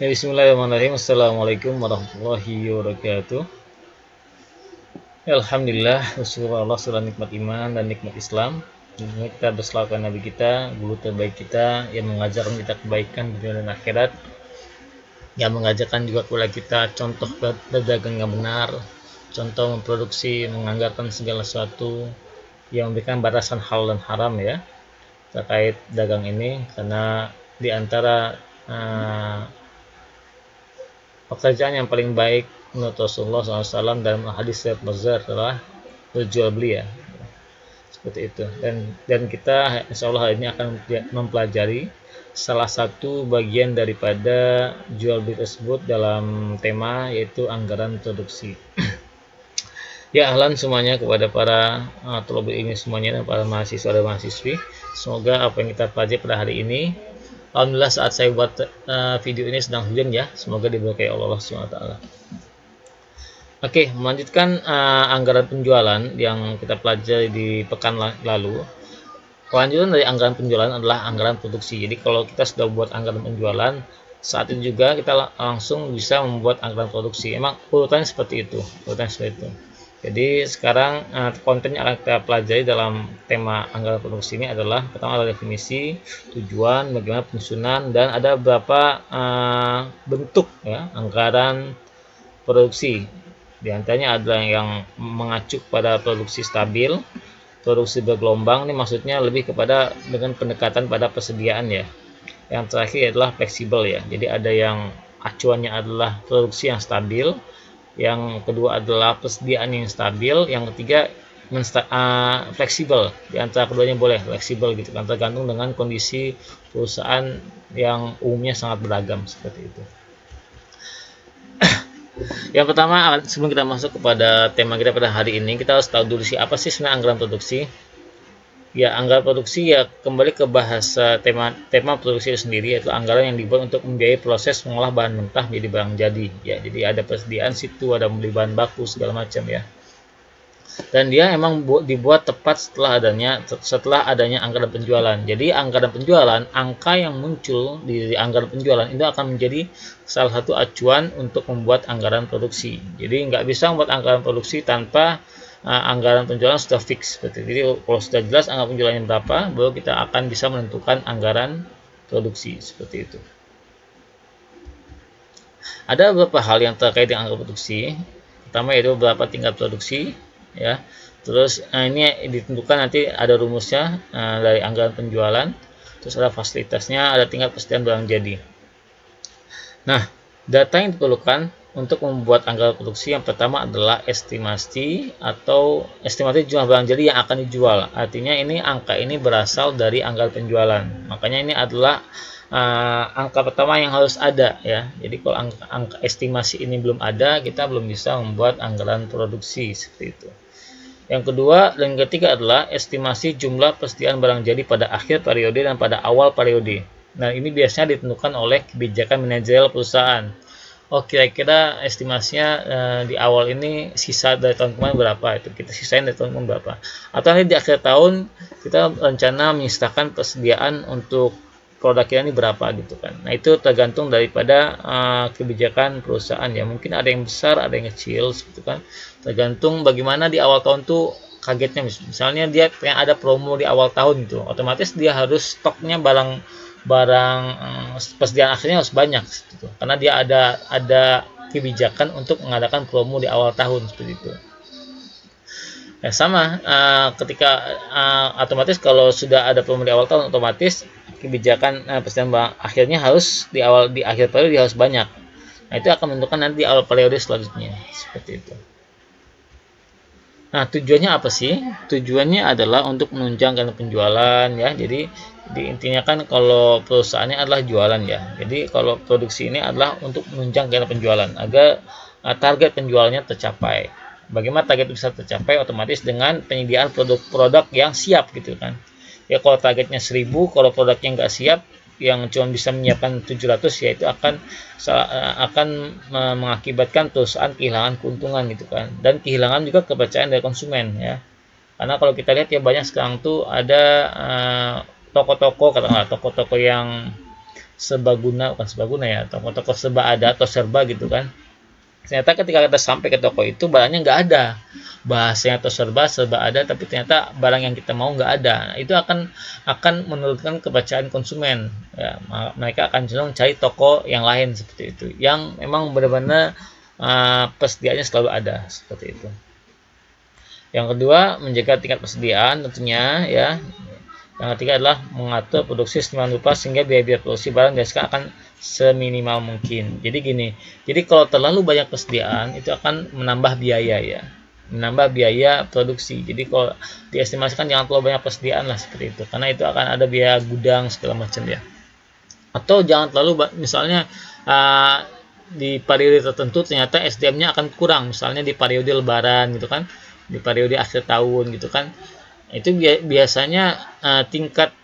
Ya, bismillahirrahmanirrahim. Assalamualaikum warahmatullahi wabarakatuh. Ya, alhamdulillah, bersyukur Allah segala nikmat iman dan nikmat Islam. Kita berselawat Nabi kita, guru terbaik kita yang mengajarkan kita kebaikan di dunia dan akhirat, yang mengajarkan juga kepada kita contoh berdagang yang benar, contoh memproduksi, menganggarkan segala sesuatu, yang memberikan batasan halal dan haram ya terkait dagang ini, karena di antara pekerjaan yang paling baik menurut Rasulullah SAW dalam hadis riwayat Bazar adalah berjual beli ya, seperti itu. Dan kita insya Allah hari ini akan mempelajari salah satu bagian daripada jual beli tersebut dalam tema yaitu anggaran produksi. Ya, ahlan semuanya kepada para thalibul ilmi semuanya dan para mahasiswa dan mahasiswi. Semoga apa yang kita pelajari pada hari ini, alhamdulillah saat saya buat video ini sedang hujan ya, semoga diberkahi Allah SWT. Oke, melanjutkan anggaran penjualan yang kita pelajari di pekan lalu. Kelanjutan dari anggaran penjualan adalah anggaran produksi. Jadi kalau kita sudah buat anggaran penjualan, saat itu juga kita langsung bisa membuat anggaran produksi. Emang urutannya seperti itu. Jadi sekarang konten yang akan kita pelajari dalam tema anggaran produksi ini adalah pertama adalah definisi, tujuan, bagaimana penyusunan, dan ada beberapa bentuk ya anggaran produksi. Di antaranya adalah yang mengacu pada produksi stabil, produksi bergelombang. Ini maksudnya lebih kepada dengan pendekatan pada persediaan ya. Yang terakhir adalah fleksibel ya. Jadi ada yang acuannya adalah produksi yang stabil, yang kedua adalah persediaan yang stabil, yang ketiga fleksibel. Di antara keduanya boleh fleksibel gitu kan, tergantung dengan kondisi perusahaan yang umumnya sangat beragam seperti itu. Yang pertama, sebelum kita masuk kepada tema kita pada hari ini, kita harus tahu dulu sih apa sih sebenarnya anggaran produksi. Ya, anggaran produksi ya kembali ke bahasa tema produksi itu sendiri, yaitu anggaran yang dibuat untuk membiayai proses mengolah bahan mentah menjadi barang jadi. Ya, jadi ada persediaan situ, ada membeli bahan baku segala macam ya. Dan dia emang dibuat tepat setelah adanya anggaran penjualan. Jadi anggaran penjualan, angka yang muncul di anggaran penjualan itu akan menjadi salah satu acuan untuk membuat anggaran produksi. Jadi nggak bisa membuat anggaran produksi tanpa anggaran penjualan sudah fix. Jadi kalau sudah jelas anggaran penjualannya berapa, baru kita akan bisa menentukan anggaran produksi seperti itu. Ada beberapa hal yang terkait dengan anggaran produksi. Pertama yaitu beberapa tingkat produksi ya. Terus ini ditentukan nanti ada rumusnya dari anggaran penjualan. Terus ada fasilitasnya, ada tingkat persediaan barang jadi. Nah, data yang diperlukan untuk membuat anggaran produksi yang pertama adalah estimasi jumlah barang jadi yang akan dijual. Artinya ini angka ini berasal dari anggaran penjualan. Makanya ini adalah angka pertama yang harus ada ya. Jadi kalau angka estimasi ini belum ada, kita belum bisa membuat anggaran produksi seperti itu. Yang kedua dan ketiga adalah estimasi jumlah persediaan barang jadi pada akhir periode dan pada awal periode. Nah, ini biasanya ditentukan oleh kebijakan manajerial perusahaan. Oh, kira-kira estimasinya di awal ini sisa dari tahun kemarin berapa, itu kita sisain dari tahun kemarin berapa. Atau nanti di akhir tahun kita rencana menyisakan persediaan untuk produk kita ini berapa gitu kan. Nah, itu tergantung daripada kebijakan perusahaan ya. Mungkin ada yang besar, ada yang kecil gitu kan. Tergantung bagaimana di awal tahun tuh kagetnya. Misalnya dia pengen ada promo di awal tahun gitu. Otomatis dia harus stoknya barang persediaan akhirnya harus banyak gitu. Karena dia ada kebijakan untuk mengadakan promo di awal tahun seperti itu. Ya, sama ketika otomatis kalau sudah ada promo di awal tahun, otomatis kebijakan persediaan akhirnya harus di akhir periode harus banyak. Nah, itu akan menentukan nanti di awal periode selanjutnya seperti itu. Nah, tujuannya apa sih? Tujuannya adalah untuk menunjang penjualan ya. Jadi intinya kan kalau perusahaannya adalah jualan ya. Jadi kalau produksi ini adalah untuk menunjang penjualan agar target penjualannya tercapai. Bagaimana target bisa tercapai? Otomatis dengan penyediaan produk-produk yang siap gitu kan. Ya, kalau targetnya 1000, kalau produknya nggak siap, yang cuma bisa menyiapkan 700, ya itu akan mengakibatkan perusahaan kehilangan keuntungan gitu kan, dan kehilangan juga kepercayaan dari konsumen ya. Karena kalau kita lihat ya banyak sekarang tuh ada toko-toko katakanlah toko-toko yang serbaguna, bukan serbaguna ya, toko-toko serba ada atau serba gitu kan. Ternyata ketika kita sampai ke toko itu barangnya nggak ada, bahasanya atau serba ada, tapi ternyata barang yang kita mau nggak ada. Nah, itu akan menurunkan kepercayaan konsumen. Ya, mereka akan cenderung cari toko yang lain seperti itu, yang memang benar-benar persediaannya selalu ada seperti itu. Yang kedua, menjaga tingkat persediaan tentunya ya. Yang ketiga adalah mengatur produksi sedemikian rupa sehingga biaya produksi barang dihasilkan akan seminimal mungkin. Jadi gini, jadi kalau terlalu banyak persediaan itu akan menambah biaya ya, menambah biaya produksi. Jadi kalau diestimasikan jangan terlalu banyak persediaan lah seperti itu, karena itu akan ada biaya gudang segala macam ya. Atau jangan terlalu misalnya di periode tertentu ternyata SDM-nya akan kurang, misalnya di periode Lebaran gitu kan, di periode akhir tahun gitu kan. Itu biasanya tingkat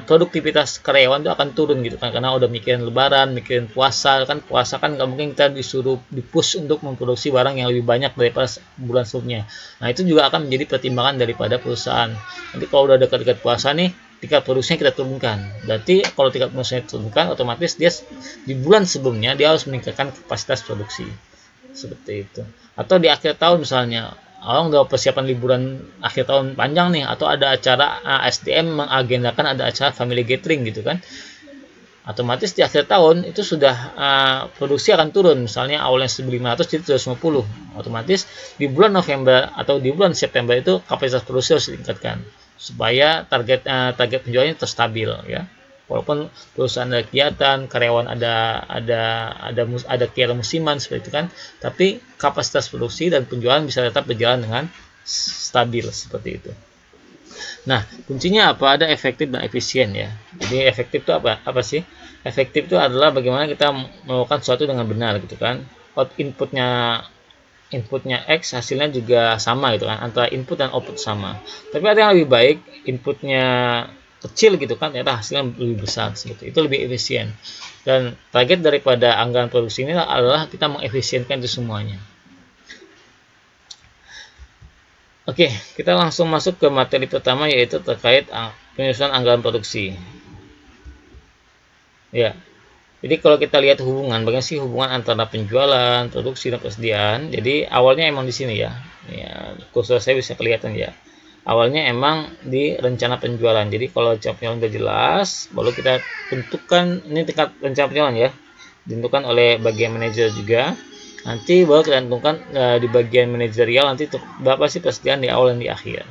produktivitas karyawan itu akan turun gitu kan, karena udah mikirin lebaran, mikirin puasa kan nggak mungkin kita disuruh dipush untuk memproduksi barang yang lebih banyak daripada bulan sebelumnya. Nah itu juga akan menjadi pertimbangan daripada perusahaan. Nanti kalau udah dekat-dekat puasa nih, tingkat produksinya kita turunkan. Berarti kalau tingkat produksinya turunkan, otomatis dia di bulan sebelumnya dia harus meningkatkan kapasitas produksi seperti itu. Atau di akhir tahun misalnya, orang udah persiapan liburan akhir tahun panjang nih, atau ada acara SDM mengagendakan ada acara family gathering gitu kan, otomatis di akhir tahun itu sudah produksi akan turun, misalnya awalnya 1.500 jadi 250, otomatis di bulan November atau di bulan September itu kapasitas produksi harus ditingkatkan supaya target penjualannya tetap stabil ya. Walaupun perusahaan ada kegiatan, karyawan ada kegiatan musiman seperti itu kan, tapi kapasitas produksi dan penjualan bisa tetap berjalan dengan stabil seperti itu. Nah, kuncinya apa? Ada efektif dan efisien ya. Jadi efektif itu apa sih? Efektif itu adalah bagaimana kita melakukan sesuatu dengan benar gitu kan. Inputnya X, hasilnya juga sama gitu kan, antara input dan output sama. Tapi ada yang lebih baik, inputnya kecil gitu kan, ternyata hasilnya lebih besar gitu. Itu lebih efisien. Dan target daripada anggaran produksi ini adalah kita mengefisienkan itu semuanya. Oke, kita langsung masuk ke materi pertama, yaitu terkait penyusunan anggaran produksi. Ya, jadi kalau kita lihat bagaimana sih hubungan antara penjualan, produksi, dan persediaan. Jadi awalnya emang di sini ya. Kursor saya bisa kelihatan ya. Awalnya emang di rencana penjualan. Jadi kalau rencana penjualan sudah jelas, baru kita tentukan ini tingkat rencana penjualan ya. Ditentukan oleh bagian manajer juga. Nanti baru kita tentukan di bagian manajerial nanti berapa sih persediaan di awal dan di akhir.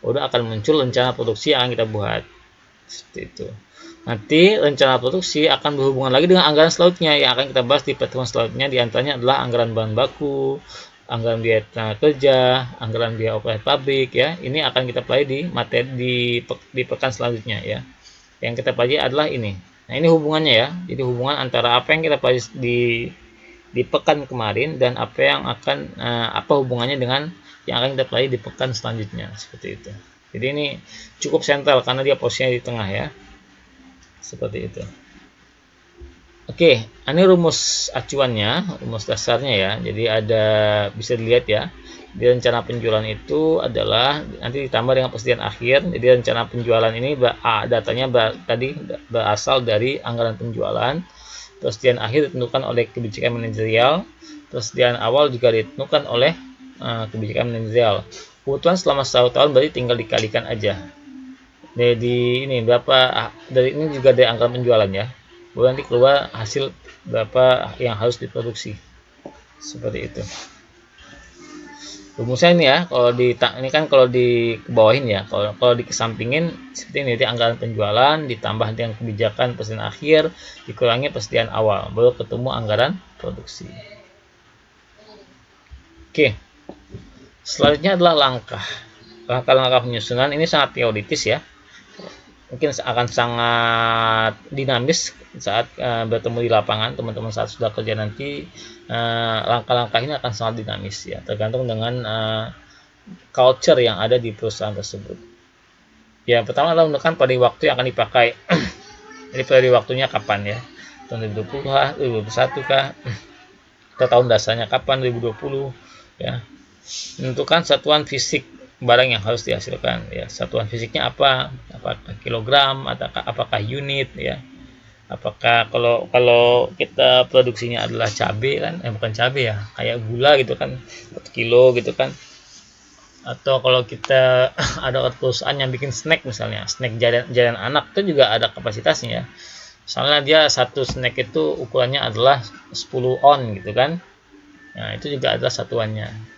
Udah akan muncul rencana produksi yang akan kita buat. Seperti itu. Nanti rencana produksi akan berhubungan lagi dengan anggaran selanjutnya yang akan kita bahas di pertemuan selanjutnya. Di antaranya adalah anggaran bahan baku, anggaran biaya tenaga kerja, anggaran biaya operasi pabrik ya. Ini akan kita pelajari di materi di pekan selanjutnya ya. Yang kita pelajari adalah ini. Nah, ini hubungannya ya. Jadi hubungan antara apa yang kita pelajari di pekan kemarin dan apa yang akan apa hubungannya dengan yang akan kita pelajari di pekan selanjutnya, seperti itu. Jadi ini cukup sentral karena dia posisinya di tengah ya. Seperti itu. Oke, ini rumus acuannya, rumus dasarnya ya. Jadi ada, bisa dilihat ya, di rencana penjualan itu adalah nanti ditambah dengan persediaan akhir. Jadi rencana penjualan ini datanya tadi berasal dari anggaran penjualan. Persediaan akhir ditentukan oleh kebijakan manajerial. Persediaan awal juga ditentukan oleh kebijakan manajerial. Kebutuhan selama 1 tahun berarti tinggal dikalikan aja. Jadi ini berapa, dari ini juga dari anggaran penjualan ya. Baru nanti keluar hasil berapa yang harus diproduksi. Seperti itu. Rumusnya ini ya, kalau ini kan kalau di kebawahin ya, kalau dikesampingin seperti ini, jadi anggaran penjualan ditambah dengan kebijakan persediaan akhir dikurangi persediaan awal, baru ketemu anggaran produksi. Oke. Selanjutnya adalah langkah penyusunan. Ini sangat teoritis ya. Mungkin akan sangat dinamis saat bertemu di lapangan teman-teman saat sudah kerja nanti. Langkah-langkah ini akan sangat dinamis ya, tergantung dengan culture yang ada di perusahaan tersebut. Ya, pertama adalah menentukan periode waktu yang akan dipakai. Jadi periode waktunya kapan ya? Tahun 2020 kah, 2021 kah? Atau tahun dasarnya kapan, 2020 ya. Menentukan satuan fisik barang yang harus dihasilkan ya. Satuan fisiknya apakah kilogram atau apakah unit ya. Apakah kalau kalau kita produksinya adalah cabai kan, bukan cabai ya, kayak gula gitu kan, 1 kilo gitu kan, atau kalau kita ada perusahaan yang bikin snack misalnya, snack jajan anak itu juga ada kapasitasnya ya. Misalnya dia satu snack itu ukurannya adalah 10 on gitu kan. Nah, itu juga adalah satuannya.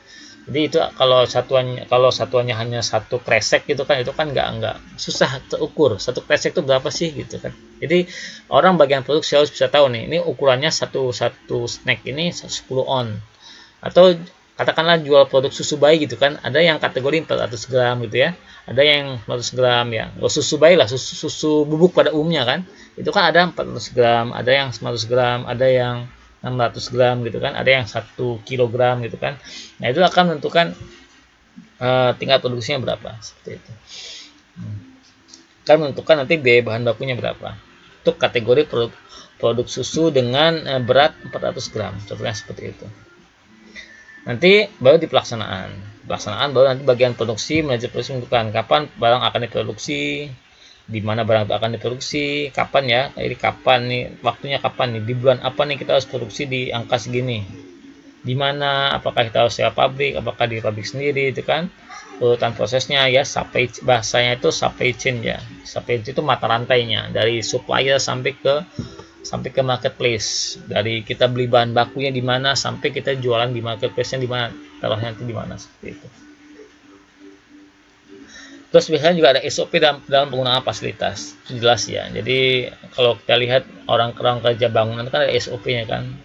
Jadi itu kalau satuannya hanya satu kresek gitu kan, itu kan nggak susah terukur. Satu kresek itu berapa sih gitu kan. Jadi orang bagian produksi harus bisa tahu nih, ini ukurannya satu satu snack ini 10 on. Atau katakanlah jual produk susu bayi gitu kan, ada yang kategori 400 gram gitu ya, ada yang 100 gram ya. Kalau susu bayi lah, susu bubuk pada umumnya kan, itu kan ada 400 gram, ada yang 100 gram, ada yang 600 gram gitu kan, ada yang 1 kilogram gitu kan. Nah, itu akan menentukan tingkat produksinya berapa seperti itu. Akan menentukan nanti biaya bahan bakunya berapa. Untuk kategori produk susu dengan berat 400 gram, contohnya seperti itu. Nanti baru di pelaksanaan baru nanti bagian produksi, manajer produksi menentukan kapan barang akan diproduksi, di mana barang itu akan diproduksi, kapan ya, jadi kapan nih waktunya, kapan nih, di bulan apa nih kita harus produksi di angka segini, di mana, apakah kita harus sewa pabrik, apakah di pabrik sendiri itu kan. Urutan prosesnya ya, bahasanya itu supply chain ya. Supply chain itu mata rantainya dari supplier sampai ke marketplace, dari kita beli bahan bakunya di mana sampai kita jualan di marketplace-nya di mana, taruhnya nanti di mana, seperti itu. Terus biasanya juga ada SOP dalam penggunaan fasilitas, itu jelas ya. Jadi kalau kita lihat orang kerja bangunan kan ada SOP-nya kan,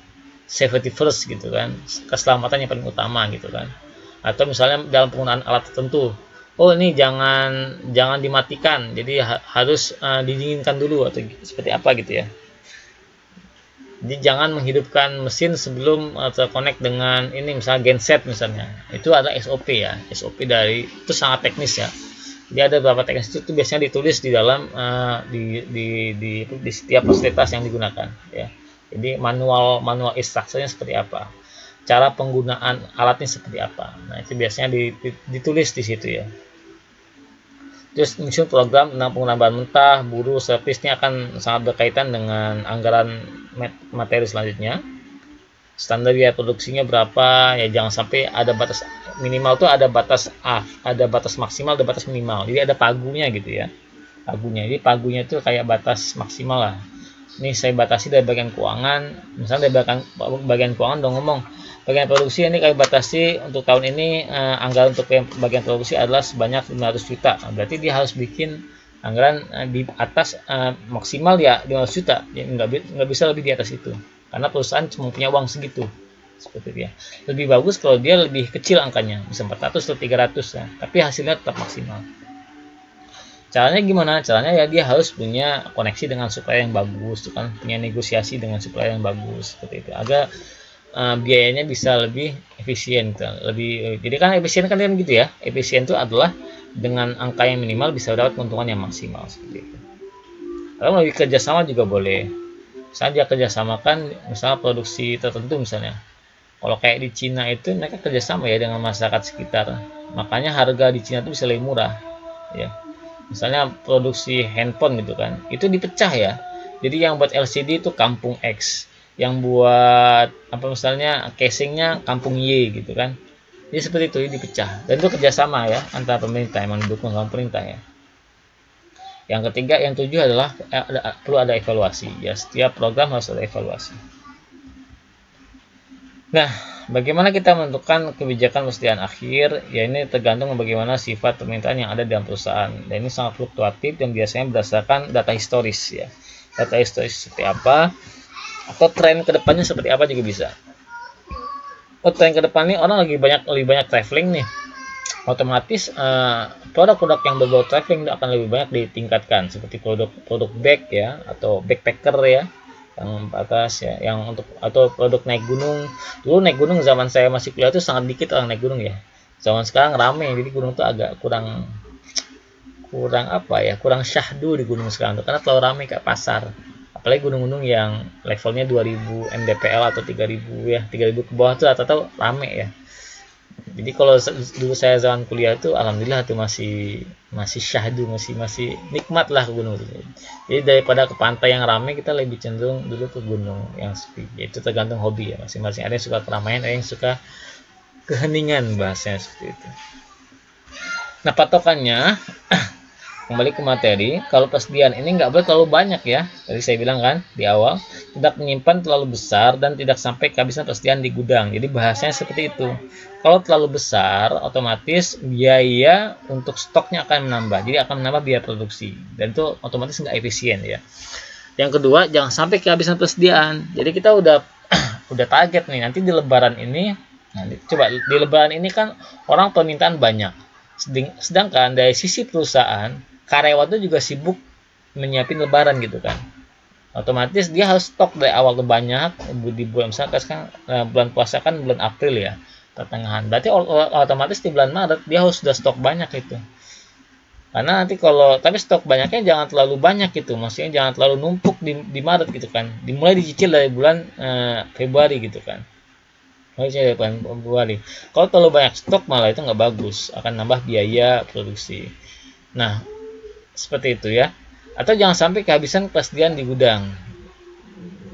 safety first gitu kan, keselamatan yang paling utama gitu kan. Atau misalnya dalam penggunaan alat tertentu, oh ini jangan jangan dimatikan, jadi harus didinginkan dulu atau seperti apa gitu ya. Jadi jangan menghidupkan mesin sebelum terkonek dengan ini, misalnya genset misalnya. Itu adalah SOP ya. SOP dari itu sangat teknis ya. Jadi ada beberapa teknis itu biasanya ditulis di dalam di setiap fasilitas yang digunakan ya. Jadi manual instruksinya seperti apa. Cara penggunaan alatnya seperti apa. Nah, itu biasanya ditulis di situ ya. Terus menyusun program tentang penggunaan bahan mentah, buruh, servis ini akan sangat berkaitan dengan anggaran materi selanjutnya. Standar biaya produksinya berapa ya, jangan sampai ada batas minimal tuh, ada batas ada batas maksimal, ada batas minimal. Jadi ada pagunya gitu ya. Jadi pagunya itu kayak batas maksimal lah. Ini saya batasi dari bagian keuangan, misalnya dari bagian keuangan dong ngomong, bagian produksi ini kayak batasi untuk tahun ini anggaran untuk bagian produksi adalah sebanyak 500 juta. Nah, berarti dia harus bikin anggaran di atas maksimal ya 500 juta. Ya, nggak bisa lebih di atas itu. Karena perusahaan cuma punya uang segitu. Seperti itu ya. Lebih bagus kalau dia lebih kecil angkanya, bisa 400 atau 300 ya, tapi hasilnya tetap maksimal. Caranya gimana? Caranya ya dia harus punya koneksi dengan supplier yang bagus, tuh kan, punya negosiasi dengan supplier yang bagus seperti itu, agar biayanya bisa lebih efisien gitu. Jadi kan efisien kan gitu ya. Efisien itu adalah dengan angka yang minimal bisa dapat keuntungan yang maksimal seperti itu. Kalau lagi kerjasama juga boleh. Misalnya dia kerjasamakan misalnya produksi tertentu misalnya. Kalau kayak di Cina itu mereka kerjasama ya dengan masyarakat sekitar. Makanya harga di Cina itu bisa lebih murah ya. Misalnya produksi handphone gitu kan, itu dipecah ya. Jadi yang buat LCD itu kampung X, yang buat apa misalnya casingnya kampung Y gitu kan. Jadi seperti itu, dipecah, dan itu kerjasama ya antara pemerintah, emang didukung sama pemerintah ya. Yang ketiga, yang tujuh adalah perlu ada evaluasi ya, setiap program harus ada evaluasi. Nah, bagaimana kita menentukan kebijakan persediaan akhir? Ya, ini tergantung bagaimana sifat permintaan yang ada dalam perusahaan. Dan ini sangat fluktuatif dan biasanya berdasarkan data historis ya. Data historis seperti apa? Atau tren kedepannya seperti apa juga bisa. Oh, tren ke depan nih orang lebih banyak traveling nih. Otomatis produk-produk yang berbau traveling akan lebih banyak ditingkatkan, seperti produk bag ya, atau backpacker ya, yang atas ya, yang untuk, atau produk naik gunung. Dulu naik gunung zaman saya masih kuliah itu sangat dikit orang naik gunung ya. Zaman sekarang rame, jadi gunung tuh agak kurang kurang apa ya, kurang syahdu di gunung sekarang tuh, karena terlalu rame kayak pasar. Apalagi gunung-gunung yang levelnya 2000 mdpl atau 3000 ya, 3000 ke bawah tuh rata-rata rame ya. Jadi kalau dulu saya zaman kuliah itu alhamdulillah tuh masih syahdu, masih nikmat lah ke gunung itu. Jadi daripada ke pantai yang ramai, kita lebih cenderung dulu ke gunung yang sepi. Itu tergantung hobi ya masing-masing. Ada yang suka keramaian, ada yang suka keheningan, bahasanya seperti itu. Nah, patokannya kembali ke materi, kalau persediaan ini nggak boleh terlalu banyak ya. Tadi saya bilang kan di awal, tidak menyimpan terlalu besar dan tidak sampai kehabisan persediaan di gudang. Jadi bahasanya seperti itu. Kalau terlalu besar, otomatis biaya untuk stoknya akan menambah. Jadi akan menambah biaya produksi dan itu otomatis nggak efisien ya. Yang kedua, jangan sampai kehabisan persediaan. Jadi kita udah udah target nih nanti di Lebaran ini. Nanti coba di Lebaran ini kan orang permintaan banyak. Sedangkan dari sisi perusahaan, karyawan itu juga sibuk menyiapin Lebaran gitu kan. Otomatis dia harus stok dari awal tuh banyak di bulan, misalkan bulan puasa kan bulan April ya, pertengahan. Berarti otomatis di bulan Maret dia harus sudah stok banyak itu. Karena nanti kalau tapi stok banyaknya jangan terlalu banyak gitu, maksudnya jangan terlalu numpuk di Maret gitu kan. Dimulai dicicil dari bulan Februari gitu kan. Mulai dari bulan Februari. Kalau terlalu banyak stok malah itu nggak bagus, akan nambah biaya produksi. Nah, seperti itu ya. Atau jangan sampai kehabisan persediaan di gudang.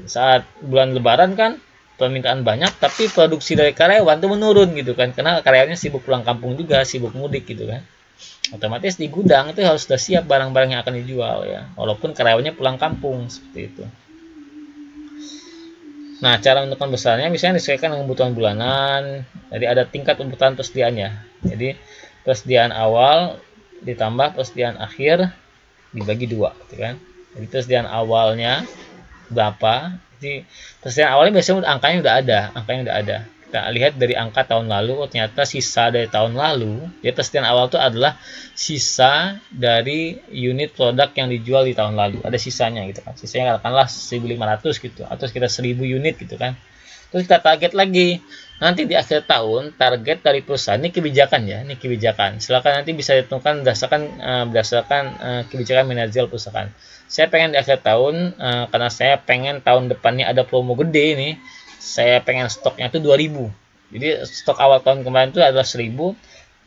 Saat bulan Lebaran kan permintaan banyak, tapi produksi dari karyawan itu menurun gitu kan, karena karyawannya sibuk pulang kampung juga, sibuk mudik gitu kan. Otomatis di gudang itu harus sudah siap barang-barang yang akan dijual ya, walaupun karyawannya pulang kampung seperti itu. Nah, cara menentukan besarnya misalnya disesuaikan dengan kebutuhan bulanan. Jadi ada tingkat kebutuhan persediaannya. Jadi persediaan awal ditambah persediaan akhir dibagi 2 gitu kan. Jadi persediaan awalnya berapa, jadi persediaan awalnya biasanya angkanya udah ada. Kita lihat dari angka tahun lalu, oh ternyata sisa dari tahun lalu, jadi persediaan awal itu adalah sisa dari unit produk yang dijual di tahun lalu, ada sisanya gitu kan. Sisanya katakanlah 1.500 gitu, atau sekitar 1.000 unit gitu kan. Terus kita target lagi. Nanti di akhir tahun target dari perusahaan, ini kebijakan ya, ini kebijakan. Silakan nanti bisa ditentukan berdasarkan kebijakan manajer perusahaan. Saya pengen di akhir tahun karena saya pengen tahun depannya ada promo gede ini. Saya pengen stoknya itu 2.000. Jadi stok awal tahun kemarin itu adalah 1.000.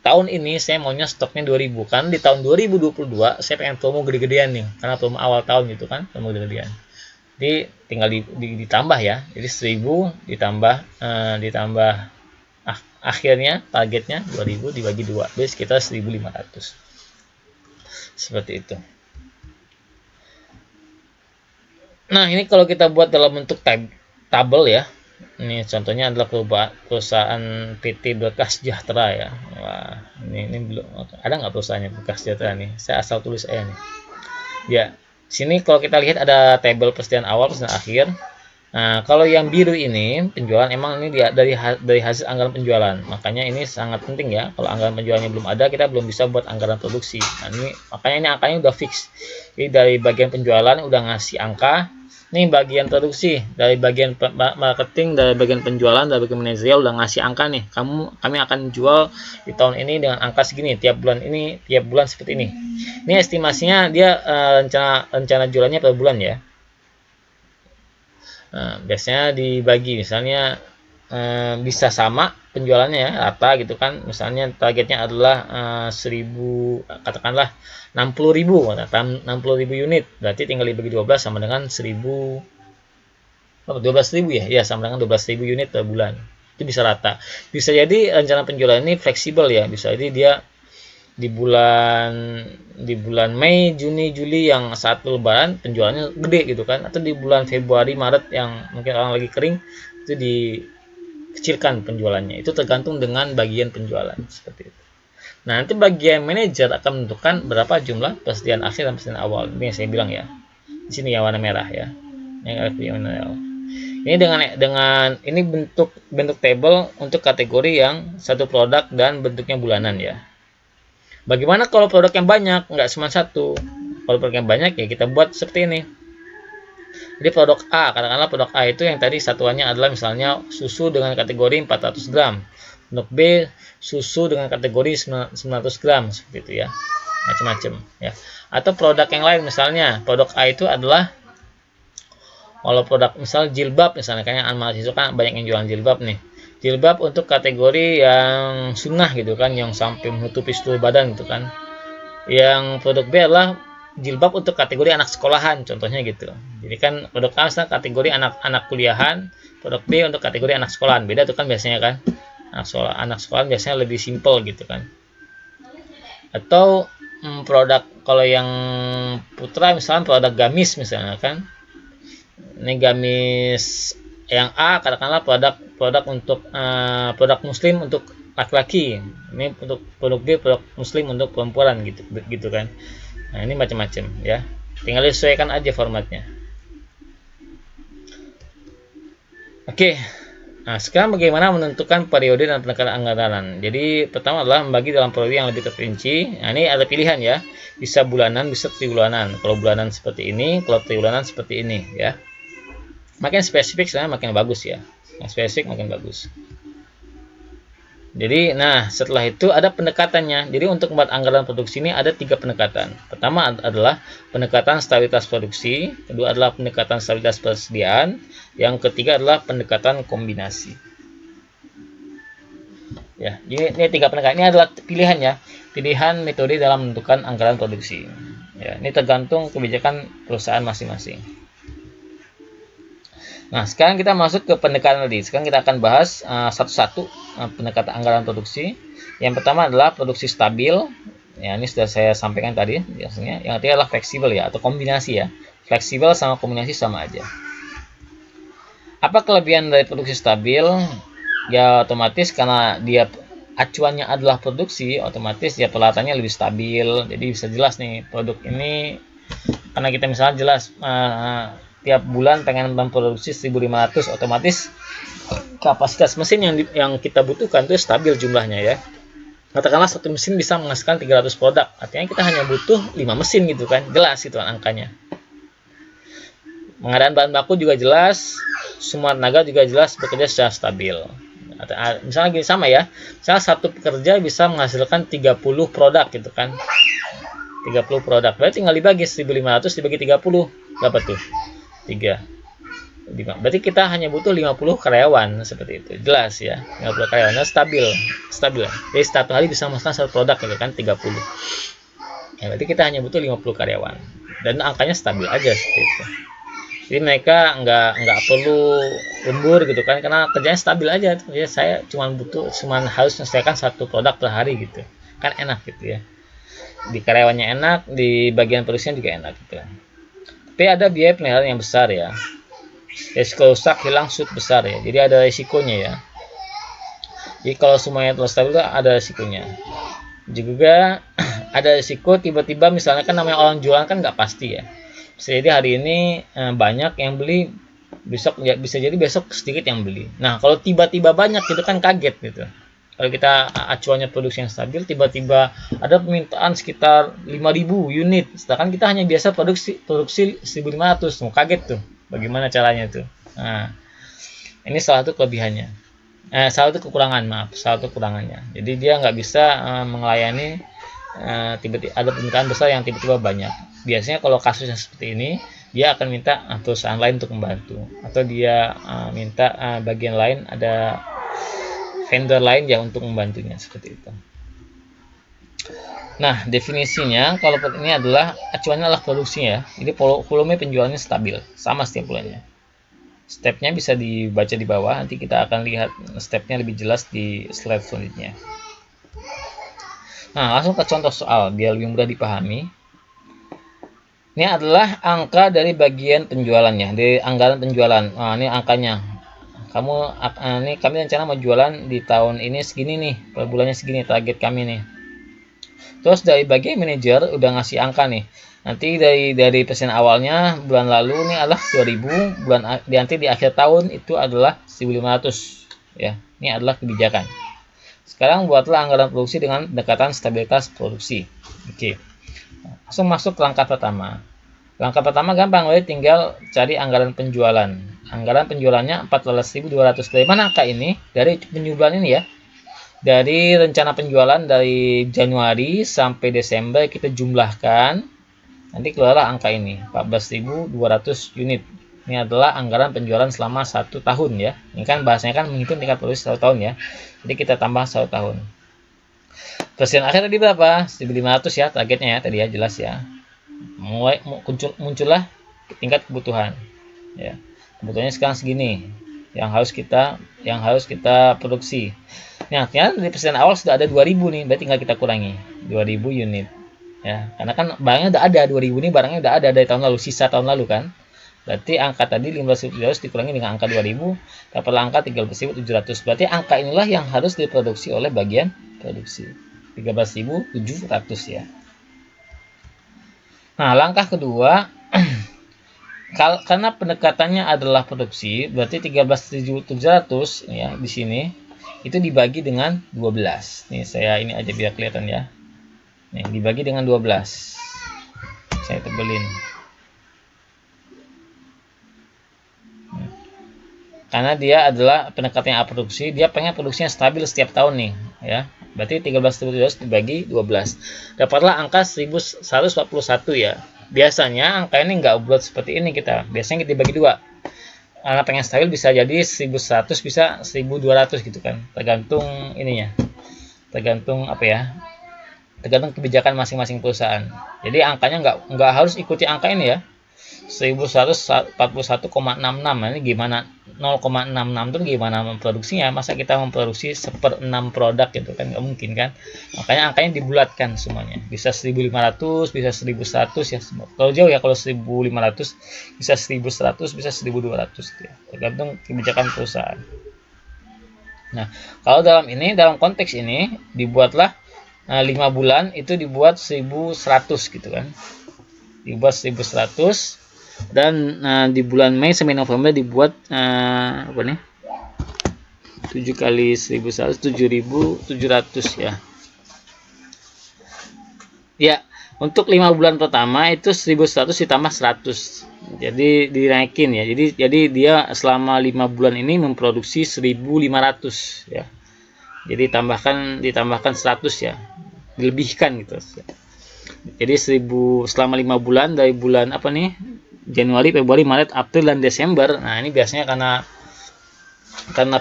Tahun ini saya maunya stoknya 2.000. Karena di tahun 2022 saya pengen promo gede-gedean nih. Karena promo awal tahun gitu kan, promo gede-gedean. Jadi tinggal ditambah ya. Jadi 1.000 ditambah akhirnya targetnya 2.000 dibagi 2. Jadi sekitar 1.500. Seperti itu. Nah, ini kalau kita buat dalam bentuk tabel ya. Ini contohnya adalah perusahaan PT Berkah Sejahtera ya. Wah, ini belum ada nggak perusahaannya Berkah Sejahtera nih? Saya asal tulis aja nih. Ya, sini kalau kita lihat ada tabel persediaan awal, persediaan akhir. Nah, kalau yang biru ini penjualan, emang ini dari hasil anggaran penjualan. Makanya ini sangat penting ya. Kalau anggaran penjualannya belum ada, kita belum bisa buat anggaran produksi. Nah, makanya ini angkanya udah fix. Jadi dari bagian penjualan udah ngasih angka. Nih bagian produksi, dari bagian marketing, dari bagian penjualan, dari bagian manajerial udah ngasih angka nih. Kami akan jual di tahun ini dengan angka segini, tiap bulan seperti ini. Ini estimasinya dia rencana jualannya per bulan ya. Nah, biasanya dibagi misalnya bisa sama penjualannya ya, rata gitu kan. Misalnya targetnya adalah 1.000, katakanlah 60.000 unit, berarti tinggal dibagi 12 sama dengan 12.000 ya, sama dengan 12.000 unit per bulan. Itu bisa rata. Bisa jadi rencana penjualan ini fleksibel ya, bisa jadi dia di bulan Mei, Juni, Juli yang saat lebaran penjualannya gede gitu kan, atau di bulan Februari, Maret yang mungkin orang lagi kering itu dikecilkan penjualannya. Itu tergantung dengan bagian penjualan seperti itu. Nah, nanti bagian manajer akan menentukan berapa jumlah persediaan akhir dan persediaan awal. Ini yang saya bilang ya. Di sini yang warna merah ya. Yang merah. Ini dengan ini bentuk table untuk kategori yang satu produk dan bentuknya bulanan ya. Bagaimana kalau produk yang banyak, nggak cuma satu. Kalau produk yang banyak ya kita buat seperti ini. Jadi produk A, katakanlah produk A itu yang tadi satuannya adalah misalnya susu dengan kategori 400 gram. Produk B, susu dengan kategori 900 gram, seperti itu ya. Macam-macam ya. Atau produk yang lain, misalnya produk A itu adalah, kalau produk misal jilbab misalnya, kayaknya mahasiswa kan banyak yang jualan jilbab nih. Jilbab untuk kategori yang sunnah gitu kan, yang sampai menutupi seluruh badan gitu kan. Yang produk B adalah jilbab untuk kategori anak sekolahan, contohnya gitu. Jadi kan produk A kategori anak kuliahan, produk B untuk kategori anak sekolahan. Beda tuh kan biasanya kan. Anak sekolahan biasanya lebih simple gitu kan. Atau produk kalau yang putra misalnya produk gamis misalnya kan. Ini gamis yang A katakanlah produk untuk produk muslim untuk laki-laki, ini untuk produk B produk muslim untuk perempuan gitu kan. Nah ini macam-macam ya, tinggal disesuaikan aja formatnya. Oke. Nah sekarang bagaimana menentukan periode dan penekanan anggaran. Jadi pertama adalah membagi dalam periode yang lebih terperinci. Nah ini ada pilihan ya, bisa bulanan bisa tribulanan. Kalau bulanan seperti ini, kalau tribulanan seperti ini ya. Makin spesifik sebenarnya makin bagus ya, yang spesifik makin bagus. Jadi nah setelah itu ada pendekatannya. Jadi untuk membuat anggaran produksi ini ada 3 pendekatan. Pertama adalah pendekatan stabilitas produksi, kedua adalah pendekatan stabilitas persediaan, yang ketiga adalah pendekatan kombinasi. Ya, ini 3 pendekatan ini adalah pilihan ya, pilihan metode dalam menentukan anggaran produksi. Ya, ini tergantung kebijakan perusahaan masing-masing. Nah, sekarang kita masuk ke pendekatan tadi. Sekarang kita akan bahas satu-satu pendekatan anggaran produksi. Yang pertama adalah produksi stabil. Ya, ini sudah saya sampaikan tadi biasanya. Yang ketiga adalah fleksibel ya, atau kombinasi ya. Fleksibel sama kombinasi sama aja. Apa kelebihan dari produksi stabil? Ya, otomatis karena dia acuannya adalah produksi, otomatis ya peralatannya lebih stabil. Jadi bisa jelas nih produk ini, karena kita misalnya jelas tiap bulan pengen memproduksi 1.500, otomatis kapasitas mesin yang kita butuhkan itu stabil jumlahnya ya. Katakanlah satu mesin bisa menghasilkan 300 produk, artinya kita hanya butuh 5 mesin gitu kan, jelas itu angkanya. Pengadaan bahan baku juga jelas, semua tenaga juga jelas bekerja secara stabil. Misalnya gini sama ya, misalnya satu pekerja bisa menghasilkan 30 produk gitu kan, 30 produk, berarti tinggal dibagi 1.500 dibagi 30, berapa tuh? 3. Berarti kita hanya butuh 50 karyawan seperti itu. Jelas ya. 50 karyawan stabil. Jadi satu hari bisa menghasilkan satu produk gitu kan 30. Ya, berarti kita hanya butuh 50 karyawan. Dan angkanya stabil aja seperti itu. Jadi mereka nggak perlu lembur gitu kan, karena kerjanya stabil aja. Ya, saya cuma harus menyelesaikan satu produk per hari gitu. Kan enak gitu ya. Di karyawannya enak, di bagian produksinya juga enak gitu. Tapi ada biaya pemeliharaan yang besar ya. Risiko rusak hilang shoot besar ya. Jadi ada risikonya ya. Jadi kalau semuanya telah stabil ada risikonya. Juga ada risiko tiba-tiba misalnya kan namanya orang jualan kan nggak pasti ya. Bisa jadi hari ini banyak yang beli, besok ya bisa jadi besok sedikit yang beli. Nah kalau tiba-tiba banyak itu kan kaget gitu. Kalau kita acuannya produksi yang stabil, tiba-tiba ada permintaan sekitar 5.000 unit, sedangkan kita hanya biasa produksi 1.500, mau kaget tuh. Bagaimana caranya tuh? Nah, ini salah satu kelebihannya. Salah satu kekurangannya. Jadi dia nggak bisa melayani tiba-tiba ada permintaan besar yang tiba-tiba banyak. Biasanya kalau kasusnya seperti ini, dia akan minta perusahaan lain untuk membantu, atau dia minta bagian lain, ada vendor lain ya untuk membantunya seperti itu. Nah, definisinya kalau ini adalah acuannya adalah produksinya ya. Jadi volume penjualannya stabil, sama setiap bulannya. Stepnya bisa dibaca di bawah, nanti kita akan lihat stepnya lebih jelas di slide selanjutnya. Nah, langsung ke contoh soal biar lebih mudah dipahami. Ini adalah angka dari bagian penjualannya, dari anggaran penjualan. Nah, ini angkanya. Kami rencana mau jualan di tahun ini segini nih, per bulannya segini target kami nih. Terus dari bagian manajer udah ngasih angka nih. Nanti dari persen awalnya bulan lalu nih adalah 2.000, nanti di akhir tahun itu adalah 1.500 ya. Ini adalah kebijakan. Sekarang buatlah anggaran produksi dengan pendekatan stabilitas produksi. Oke. Langsung masuk ke langkah pertama. Langkah pertama gampang, tinggal cari anggaran penjualan. Anggaran penjualannya 14.200. Dari mana angka ini? Dari penjualan ini ya. Dari rencana penjualan dari Januari sampai Desember kita jumlahkan. Nanti keluarlah angka ini, 14.200 unit. Ini adalah anggaran penjualan selama 1 tahun ya. Ini kan bahasanya kan menghitung tingkat produksi 1 tahun ya. Jadi kita tambah 1 tahun. Persediaan akhir tadi berapa? 1.500 ya targetnya ya tadi ya, jelas ya. Mulai muncullah tingkat kebutuhan. Ya. Kebutuhannya sekarang segini. Yang harus kita produksi. Nah, ternyata di persediaan awal sudah ada 2.000 nih, berarti tinggal kita kurangi 2.000 unit. Ya, karena kan barangnya udah ada 2.000 nih, barangnya udah ada dari tahun lalu, sisa tahun lalu kan. Berarti angka tadi 15.700 dikurangi dengan angka 2.000, dapatlah angka 13.700. Berarti angka inilah yang harus diproduksi oleh bagian produksi. 13.700 ya. Nah, langkah kedua, karena pendekatannya adalah produksi, berarti 13.700 ya di sini itu dibagi dengan 12. Nih saya ini aja biar kelihatan ya. Nih dibagi dengan 12. Saya tebelin. Karena dia adalah pendekatannya produksi, dia pengen produksinya stabil setiap tahun nih ya. Berarti 13.700 dibagi 12. Dapatlah angka 1.141 ya. Biasanya angka ini nggak bulat seperti ini kita. Biasanya kita dibagi 2. Karena pengen stabil bisa jadi 1.100 bisa 1.200 gitu kan. Tergantung ininya. Tergantung apa ya? Tergantung kebijakan masing-masing perusahaan. Jadi angkanya nggak harus ikuti angka ini ya. 1141,66. Ini gimana 0,66 itu gimana memproduksinya? Masa kita memproduksi 1/6 produk gitu kan, nggak mungkin kan. Makanya angkanya dibulatkan semuanya, bisa 1.500, bisa 1.100 ya. Kalau jauh ya, kalau 1.500 bisa 1.100, bisa 1.200 ya. Tergantung kebijakan perusahaan. Nah, kalau dalam konteks ini dibuatlah 5 bulan itu dibuat 1.100 gitu kan. Dibuat 1.100. Dan di bulan Mei sampai November dibuat 7 kali 1.100 7.700 ya. Ya, untuk 5 bulan pertama itu 1.100 ditambah 100. Jadi dinaikin ya. Jadi dia selama 5 bulan ini memproduksi 1.500 ya. Jadi ditambahkan 100 ya. Dilebihkan gitu. Jadi selama 5 bulan dari bulan apa nih? Januari, Februari, Maret, April, dan Desember. Nah, ini biasanya karena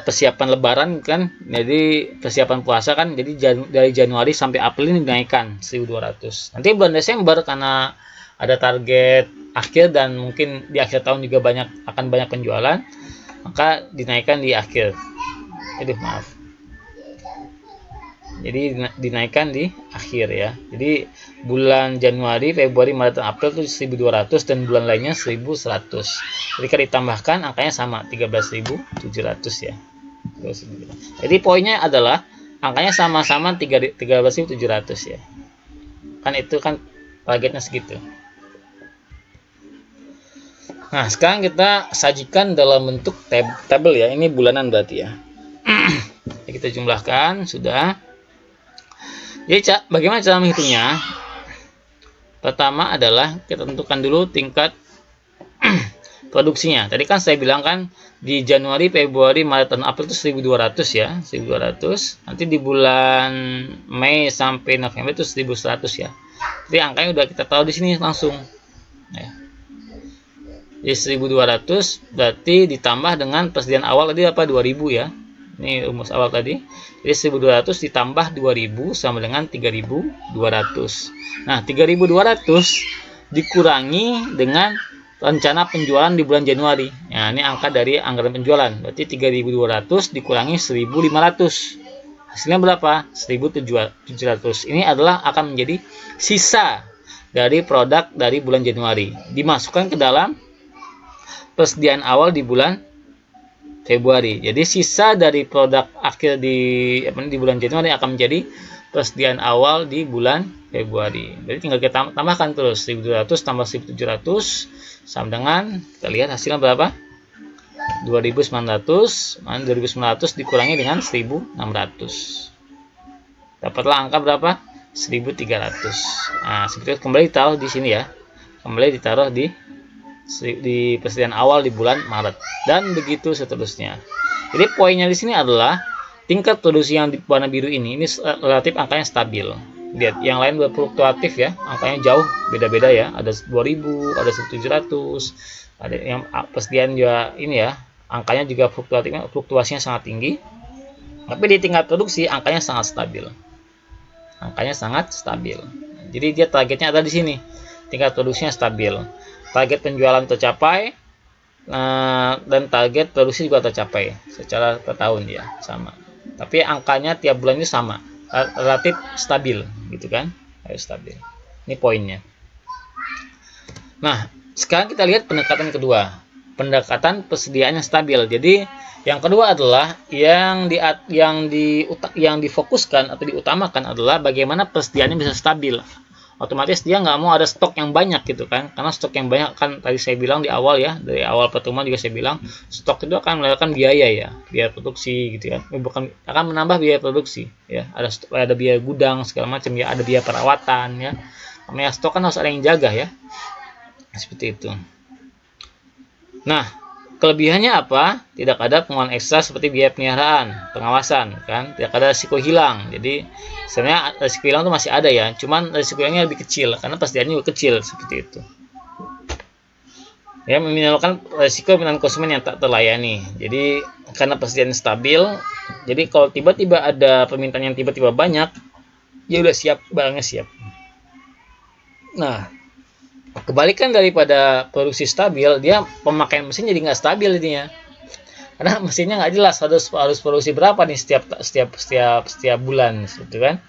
persiapan Lebaran kan, jadi persiapan puasa kan, jadi dari Januari sampai April ini dinaikkan 1.200. Nanti bulan Desember karena ada target akhir dan mungkin di akhir tahun juga akan banyak penjualan, maka dinaikkan di akhir. Maaf. Jadi dinaikkan di akhir ya. Jadi bulan Januari, Februari, Maret, dan April itu 1.200 dan bulan lainnya 1.100. Jika ditambahkan angkanya sama 13.700 ya. Jadi poinnya adalah angkanya sama-sama 13.700 ya. Kan itu kan targetnya segitu. Nah, sekarang kita sajikan dalam bentuk tabel ya. Ini bulanan berarti ya. Kita jumlahkan sudah. Jadi bagaimana cara menghitungnya? Pertama adalah kita tentukan dulu tingkat produksinya. Tadi kan saya bilang kan di Januari, Februari, Maret, dan April itu 1.200 ya, 1.200. Nanti di bulan Mei sampai November itu 1.100 ya. Jadi angkanya udah kita tahu di sini langsung. Ya. Jadi 1.200 berarti ditambah dengan persediaan awal tadi apa 2.000 ya. Ini rumus awal tadi. Jadi 1.200 ditambah 2.000 sama dengan 3.200. Nah, 3.200 dikurangi dengan rencana penjualan di bulan Januari. Nah, ini angka dari anggaran penjualan. Berarti 3.200 dikurangi 1.500. Hasilnya berapa? 1.700. Ini akan menjadi sisa dari produk dari bulan Januari. Dimasukkan ke dalam persediaan awal di bulan Februari. Jadi sisa dari produk akhir di bulan Januari akan menjadi persediaan awal di bulan Februari. Jadi tinggal kita tambahkan terus 1.200 tambah 1.700 sama dengan, kita lihat hasilnya berapa? 2.900. 2.900 dikurangi dengan 1.600. Dapatlah angka berapa? 1.300. Nah, seperti itu kembali ditaruh di sini ya. Kembali ditaruh di persediaan awal di bulan Maret dan begitu seterusnya. Jadi poinnya di sini adalah tingkat produksi yang di warna biru ini relatif angkanya stabil. Lihat, yang lain berfluktuatif ya, angkanya jauh beda-beda ya. Ada 2.000, ada 1.700, Ada yang persediaan juga ini ya, angkanya juga fluktuasinya sangat tinggi. Tapi di tingkat produksi angkanya sangat stabil. Angkanya sangat stabil. Jadi dia targetnya ada di sini. Tingkat produksinya stabil. Target penjualan tercapai, dan target produksi juga tercapai secara per tahun ya sama. Tapi angkanya tiap bulan itu sama, relatif stabil gitu kan, stabil. Ini poinnya. Nah, sekarang kita lihat pendekatan kedua, pendekatan persediaan yang stabil. Jadi yang kedua adalah yang difokuskan atau diutamakan adalah bagaimana persediaannya bisa stabil. Otomatis dia nggak mau ada stok yang banyak gitu kan, karena stok yang banyak kan tadi saya bilang di awal ya, dari awal pertemuan juga saya bilang stok itu akan melahirkan biaya ya, biaya produksi gitu kan, bukan akan menambah biaya produksi ya, ada biaya gudang segala macam ya, ada biaya perawatan ya, namanya stok kan harus ada yang jaga ya, seperti itu. Nah, kelebihannya apa? Tidak ada pengeluaran ekstra seperti biaya pemeliharaan, pengawasan, kan? Tidak ada risiko hilang. Jadi sebenarnya risiko hilang itu masih ada ya, cuman risiko hilangnya lebih kecil karena persediaannya juga kecil seperti itu. Ya, meminimalkan risiko permintaan konsumen yang tak terlayani. Jadi karena persediaan stabil, jadi kalau tiba-tiba ada permintaan yang tiba-tiba banyak, ya udah siap, barangnya siap. Nah, kebalikan daripada produksi stabil, dia pemakaian mesin jadi nggak stabil intinya, karena mesinnya nggak jelas harus produksi berapa nih setiap bulan gitu kan.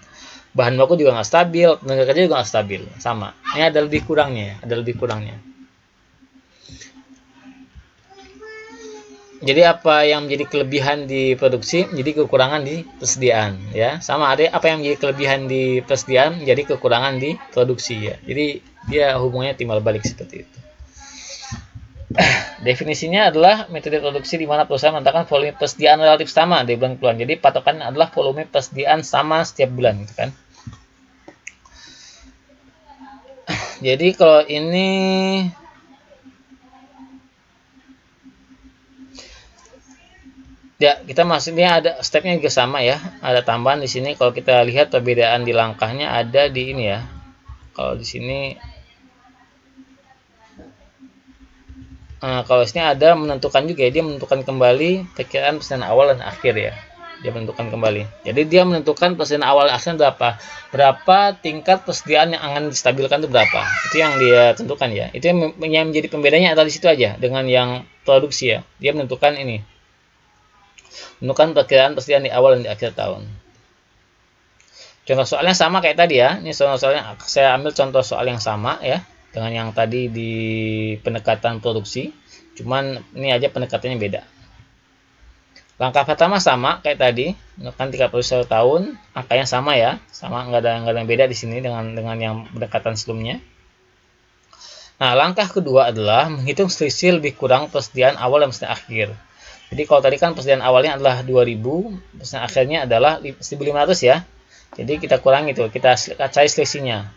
Bahan baku juga nggak stabil, tenaga kerja juga nggak stabil, sama. Ini ada lebih kurangnya, Jadi apa yang menjadi kelebihan di produksi menjadi kekurangan di persediaan ya. Sama ada apa yang menjadi kelebihan di persediaan menjadi kekurangan di produksi ya. Jadi dia hubungannya timbal balik seperti itu. Definisinya adalah metode produksi di mana perusahaan menentukan volume persediaan relatif sama di bulan keluar. Jadi patokannya adalah volume persediaan sama setiap bulan gitu kan. Jadi kalau ini ya, kita maksudnya ada stepnya juga sama ya. Ada tambahan di sini. Kalau kita lihat perbedaan di langkahnya ada di ini ya. Kalau di sini, kalau sini ada menentukan juga ya. Dia menentukan kembali perkiraan persediaan awal dan akhir ya. Dia menentukan kembali. Jadi dia menentukan persediaan awal dan akhir berapa. Berapa tingkat persediaan yang akan distabilkan itu berapa. Itu yang dia tentukan ya. Itu yang menjadi pembedanya adalah di situ aja dengan yang produksi ya. Dia menentukan ini. Menentukan perkiraan persediaan di awal dan di akhir tahun. Contoh soalnya sama kayak tadi ya. Ini soalnya saya ambil contoh soal yang sama ya dengan yang tadi di pendekatan produksi. Cuman ini aja pendekatannya beda. Langkah pertama sama kayak tadi, menentukan 31 tahun, angkanya sama ya, sama nggak ada yang beda di sini dengan yang pendekatan sebelumnya. Nah, langkah kedua adalah menghitung selisih lebih kurang persediaan awal dan persediaan akhir. Jadi kalau tadi kan persediaan awalnya adalah 2000, persediaan akhirnya adalah 1500 ya. Jadi kita kurang itu, kita cari selisihnya.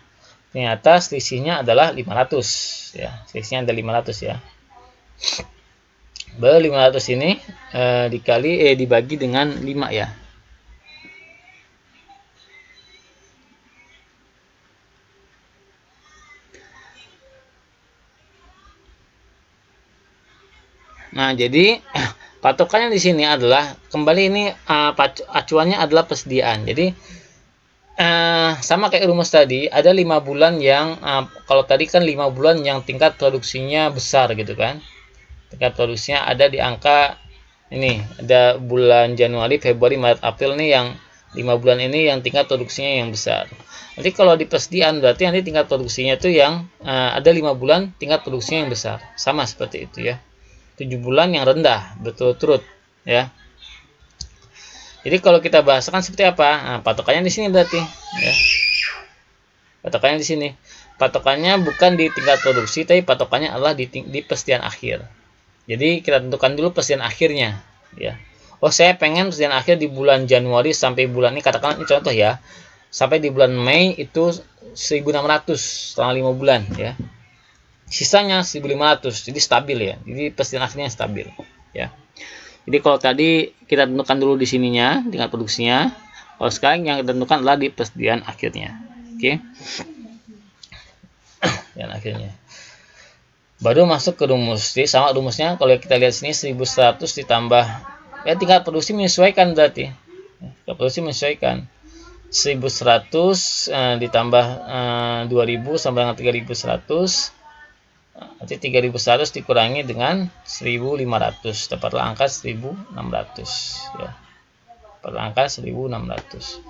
Ternyata selisihnya adalah 500 ya. Selisihnya ada 500 ya. Baru 500 ini dibagi dengan 5 ya. Nah, jadi patokannya di sini adalah kembali ini acuannya adalah persediaan. Jadi sama kayak rumus tadi, ada 5 bulan yang kalau tadi kan 5 bulan yang tingkat produksinya besar gitu kan. Tingkat produksinya ada di angka ini, ada bulan Januari, Februari, Maret, April nih yang 5 bulan ini yang tingkat produksinya yang besar. Nanti kalau di persediaan berarti nanti tingkat produksinya itu yang ada 5 bulan tingkat produksinya yang besar. Sama seperti itu ya. 7 bulan yang rendah berturut-turut ya. Jadi kalau kita bahasakan seperti apa? Nah, patokannya di sini berarti ya. Patokannya di sini. Patokannya bukan di tingkat produksi tapi patokannya adalah di persediaan akhir. Jadi kita tentukan dulu persediaan akhirnya ya. Oh, saya pengen persediaan akhir di bulan Januari sampai bulan ini, katakan ini contoh ya. Sampai di bulan Mei itu 1600 selama 5 bulan ya. Sisanya 1500, jadi stabil ya. Jadi persediaan akhirnya stabil ya. Jadi kalau tadi kita tentukan dulu di sininya tingkat produksinya, kalau sekarang yang kita tentukan adalah di persediaan akhirnya. Oke. Dan akhirnya. baru masuk ke rumus. Jadi sama rumusnya kalau kita lihat sini 1100 ditambah, ya tingkat produksi menyesuaikan berarti. Tingkat produksi menyesuaikan. 1100 ditambah 2000 sama dengan 3100. Nanti 3100 dikurangi dengan 1500, dapatlah angka 1600 ya. Dapatlah angka 1600.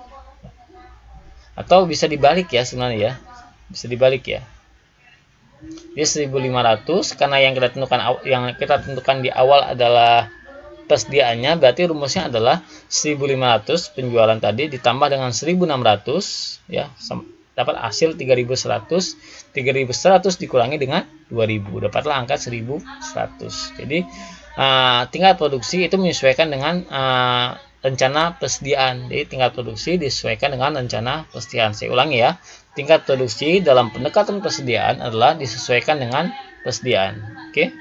Atau bisa dibalik ya sebenarnya ya. Bisa dibalik ya. Jadi 1500 karena yang kita tentukan di awal adalah persediaannya, berarti rumusnya adalah 1500 penjualan tadi ditambah dengan 1600 ya, dapat hasil 3100. 3100 dikurangi dengan 2000, dapatlah angka 1100. Jadi tingkat produksi itu menyesuaikan dengan rencana persediaan. Jadi tingkat produksi disesuaikan dengan rencana persediaan. Saya ulangi ya, tingkat produksi dalam pendekatan persediaan adalah disesuaikan dengan persediaan. Oke,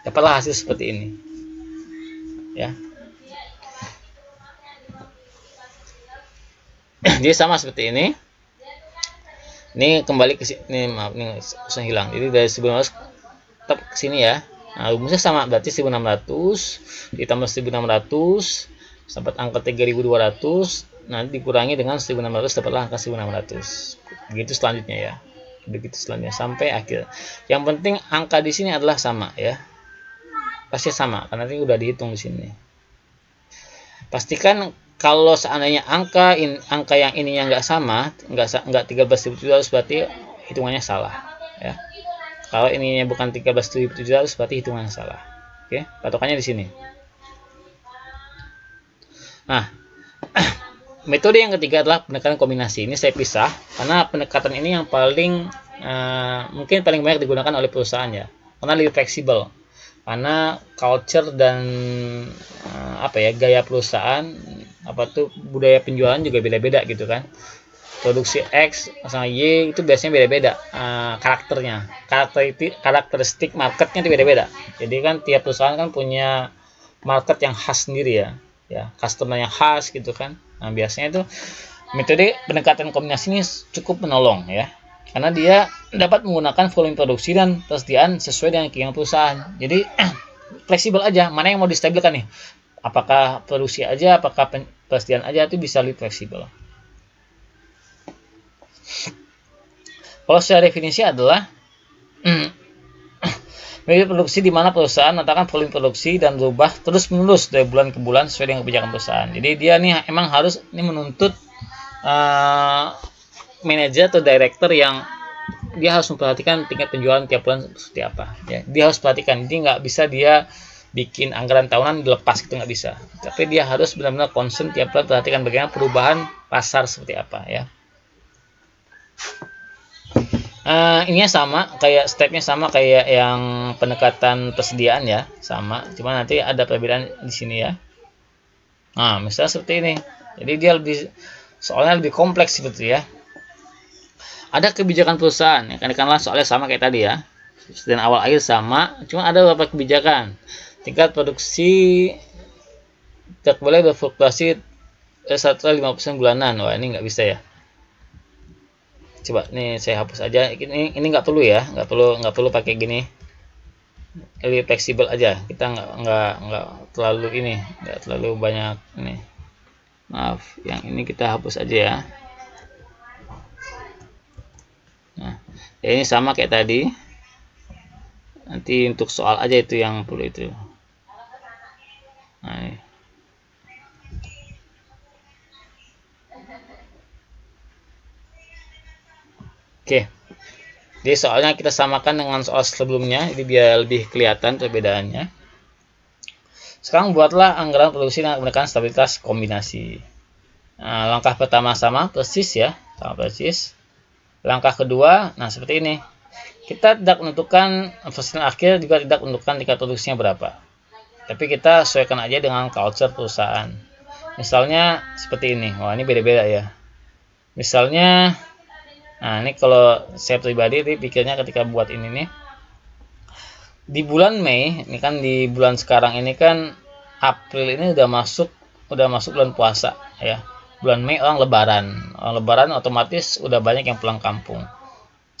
dapatlah hasil seperti ini ya. Jadi sama seperti ini. Ini kembali ke sini, maaf ini susah hilang. Jadi dari 1900 tetap ke sini ya. Nah, rumusnya sama, berarti 1600 ditambah 1600 dapat angka 3200. Nanti dikurangi dengan 1600 dapatlah angka 1600. Begitu selanjutnya ya. Begitu selanjutnya sampai akhir. Yang penting angka di sini adalah sama ya. Pasti sama karena ini udah dihitung di sini. Pastikan kalau seandainya angka yang ininya nggak sama, nggak 13.700, berarti hitungannya salah ya. Kalau ininya bukan 13.700 berarti hitungannya salah. Oke, patokannya di sini. Nah, metode yang ketiga adalah pendekatan kombinasi. Ini saya pisah karena pendekatan ini yang mungkin paling banyak digunakan oleh perusahaan ya, karena lebih fleksibel. Karena culture dan gaya perusahaan, budaya penjualan juga beda-beda gitu kan. Produksi X sama Y itu biasanya beda-beda karakternya, karakteristik marketnya itu beda-beda. Jadi kan tiap perusahaan kan punya market yang khas sendiri ya, customer yang khas gitu kan. Nah biasanya itu metode pendekatan kombinasi ini cukup menolong ya, karena dia dapat menggunakan volume produksi dan persediaan sesuai dengan keinginan perusahaan. Jadi fleksibel aja, mana yang mau distabilkan nih, apakah produksi aja, apakah persediaan aja, itu bisa lebih fleksibel. Kalau secara definisi adalah metode produksi di mana perusahaan menetapkan volume produksi dan berubah terus menerus dari bulan ke bulan sesuai dengan kebijakan perusahaan. Jadi dia nih emang harus menuntut manajer atau director yang dia harus memperhatikan tingkat penjualan tiap bulan seperti apa ya. Dia harus perhatikan, jadi nggak bisa dia bikin anggaran tahunan dilepas gitu, nggak bisa. Tapi dia harus benar-benar concern tiap bulan perhatikan bagaimana perubahan pasar seperti apa ya. Ininya sama, kayak stepnya sama kayak yang pendekatan persediaan ya, sama. Cuma nanti ada perbedaan di sini ya. Nah, misalnya seperti ini. Jadi dia soalnya lebih kompleks seperti ya. Ada kebijakan perusahaan, ya katakanlah soalnya sama kayak tadi ya. Dan awal akhir sama, cuma ada beberapa kebijakan. Tingkat produksi tidak boleh berfluktuasi 150% bulanan. Wah, ini nggak bisa ya. Coba nih saya hapus aja. Ini nggak perlu ya, nggak perlu pakai gini. Lebih fleksibel aja. Kita nggak terlalu ini, nggak terlalu banyak ini. Maaf, yang ini kita hapus aja ya. Nah, ya ini sama kayak tadi. Nanti untuk soal aja itu yang perlu itu. Nah, ini. Oke. Jadi soalnya kita samakan dengan soal sebelumnya, jadi biar lebih kelihatan perbedaannya. Sekarang buatlah anggaran produksi dengan menggunakan stabilitas kombinasi. Nah, langkah pertama sama persis ya, sama persis. Langkah kedua, nah seperti ini. Kita tidak menentukan persediaan akhir, juga tidak menentukan tingkat produksinya berapa. Tapi kita sesuaikan aja dengan culture perusahaan. Misalnya seperti ini. Wah, ini beda-beda ya. Misalnya, nah ini kalau saya pribadi pikirnya ketika buat ini nih, di bulan Mei, ini kan di bulan sekarang ini kan April ini udah masuk bulan puasa ya. Bulan Mei orang lebaran otomatis udah banyak yang pulang kampung.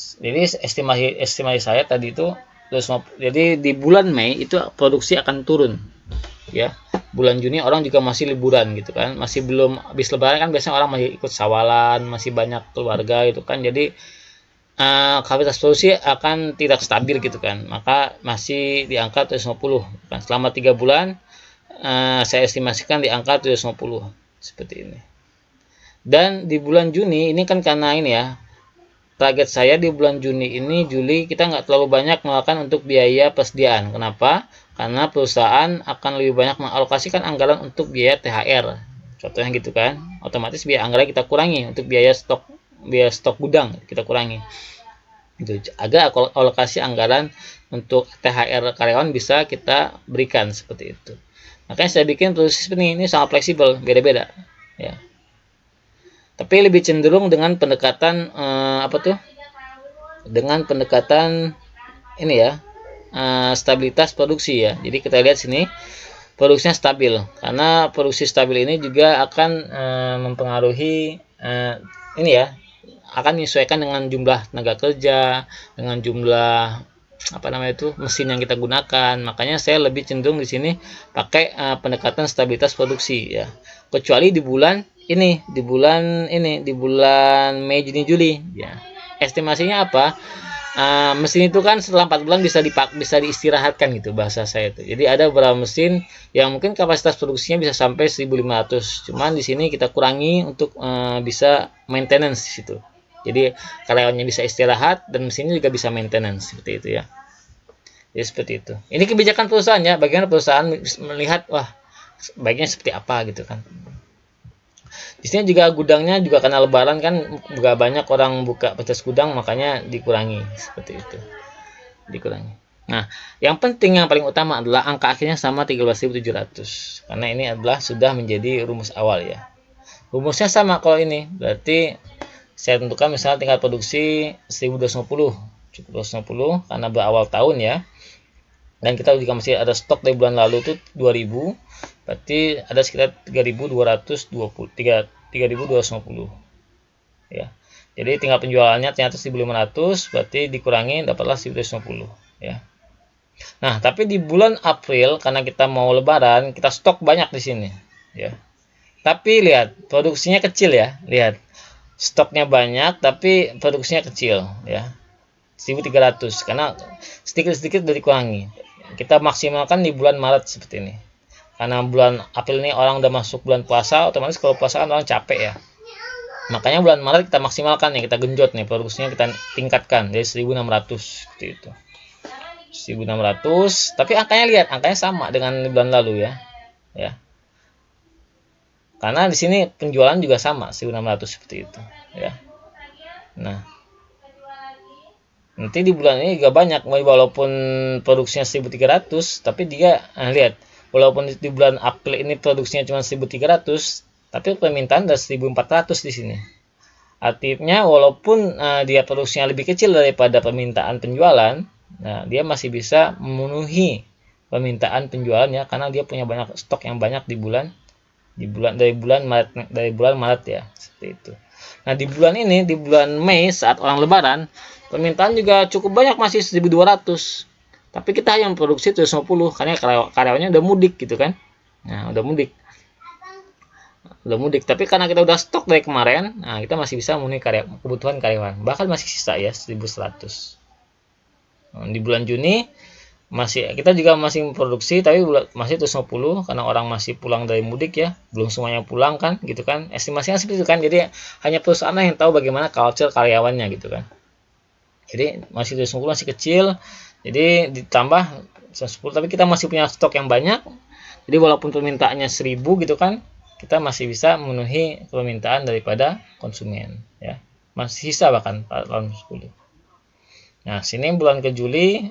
Jadi estimasi saya tadi itu Jadi di bulan Mei itu produksi akan turun, ya. Bulan Juni orang juga masih liburan gitu kan, masih belum habis lebaran kan, biasanya orang masih ikut sawalan, masih banyak keluarga gitu kan. Jadi kapasitas produksi akan tidak stabil gitu kan, maka masih di angka 750 kan. Selama 3 bulan saya estimasikan di angka 750 seperti ini. Dan di bulan Juni ini kan, karena ini ya, target saya di bulan Juli kita nggak terlalu banyak mengeluarkan untuk biaya persediaan. Kenapa? Karena perusahaan akan lebih banyak mengalokasikan anggaran untuk biaya THR. Contohnya gitu kan. Otomatis biaya anggaran kita kurangi, untuk biaya stok gudang kita kurangi. Gitu. Agar alokasi anggaran untuk THR karyawan bisa kita berikan seperti itu. Makanya saya bikin produksi seperti ini sangat fleksibel, beda-beda. Ya. Tapi lebih cenderung dengan pendekatan dengan pendekatan ini ya, stabilitas produksi ya. Jadi kita lihat sini produksinya stabil, karena produksi stabil ini juga akan mempengaruhi ini ya, akan menyesuaikan dengan jumlah tenaga kerja, dengan jumlah mesin yang kita gunakan. Makanya saya lebih cenderung di sini pakai pendekatan stabilitas produksi ya. Kecuali di bulan Mei, Juni, Juli ya. Estimasinya apa? Mesin itu kan setelah 4 bulan bisa diistirahatkan gitu bahasa saya itu. Jadi ada beberapa mesin yang mungkin kapasitas produksinya bisa sampai 1.500. Cuman di sini kita kurangi untuk bisa maintenance di situ. Jadi karyawannya bisa istirahat dan mesinnya juga bisa maintenance seperti itu ya. Jadi seperti itu. Ini kebijakan perusahaannya. Bagaimana perusahaan melihat, wah baiknya seperti apa gitu kan. Di sini juga gudangnya juga karena lebaran kan, juga banyak orang buka pecas gudang, makanya dikurangi seperti itu. Dikurangi. Nah, yang penting, yang paling utama adalah angka akhirnya sama 13.700. Karena ini adalah sudah menjadi rumus awal ya. Rumusnya sama kalau ini. Berarti saya tentukan misalnya tingkat produksi 1250. Cukup 250 karena berawal tahun ya. Dan kita juga masih ada stok dari bulan lalu itu 2000. Berarti ada sekitar 3.250 ya. Jadi tinggal penjualannya ternyata 1.500, berarti dikurangi dapatlah 1.250 ya. Nah, tapi di bulan April karena kita mau lebaran, kita stok banyak di sini ya. Tapi lihat, produksinya kecil ya. Lihat. Stoknya banyak tapi produksinya kecil ya. 1.300 karena sedikit-sedikit dari dikurangi. Kita maksimalkan di bulan Maret seperti ini. Karena bulan April ini orang udah masuk bulan puasa, otomatis kalau puasa kan orang capek ya. Makanya bulan Maret kita maksimalkan nih, kita genjot nih, produksinya kita tingkatkan dari 1.600 seperti itu. 1.600, tapi angkanya lihat, angkanya sama dengan bulan lalu ya. Ya. Karena di sini penjualan juga sama 1.600 seperti itu ya. Nah, nanti di bulan ini juga banyak, walaupun produksinya 1.300, tapi dia lihat, walaupun di bulan April ini produksinya cuma 1.300, tapi permintaan dari 1.400 di sini. Artinya walaupun dia produksinya lebih kecil daripada permintaan penjualan, nah dia masih bisa memenuhi permintaan penjualannya karena dia punya banyak stok yang banyak dari bulan Maret ya, seperti itu. Nah, di bulan Mei saat orang lebaran, permintaan juga cukup banyak, masih 1.200. Tapi kita hanya memproduksi 750 karena karyawannya udah mudik gitu kan. Nah, udah mudik. Tapi karena kita udah stok dari kemarin, nah kita masih bisa memenuhi kebutuhan karyawan. Bahkan masih sisa ya 1.100. Nah, di bulan Juni kita juga masih memproduksi tapi masih 750 karena orang masih pulang dari mudik ya, belum semuanya pulang kan gitu kan, estimasinya seperti itu kan. Jadi hanya perusahaan yang tahu bagaimana culture karyawannya gitu kan. Jadi masih 750, masih kecil, jadi ditambah 110, tapi kita masih punya stok yang banyak. Jadi walaupun permintaannya 1.000 gitu kan, kita masih bisa memenuhi permintaan daripada konsumen ya, masih sisa bahkan tahun 10. Nah, sini bulan ke Juli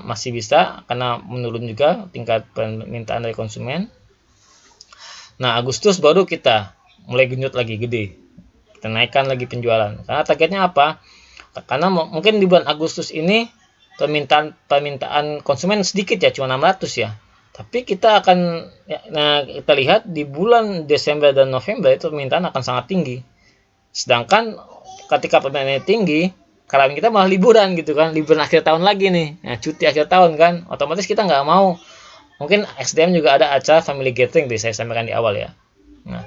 masih bisa karena menurun juga tingkat permintaan dari konsumen. Nah, Agustus baru kita mulai genjot lagi, gede. Kita naikkan lagi penjualan. Karena targetnya apa? Karena mungkin di bulan Agustus ini permintaan konsumen sedikit ya, cuma 600 ya. Tapi kita akan kita lihat di bulan Desember dan November itu permintaan akan sangat tinggi. Sedangkan ketika permintaannya tinggi, karyawan kita malah liburan gitu kan, liburan akhir tahun lagi nih, nah, cuti akhir tahun kan, otomatis kita nggak mau. Mungkin SDM juga ada acara family gathering, tadi saya sampaikan di awal ya. Nah,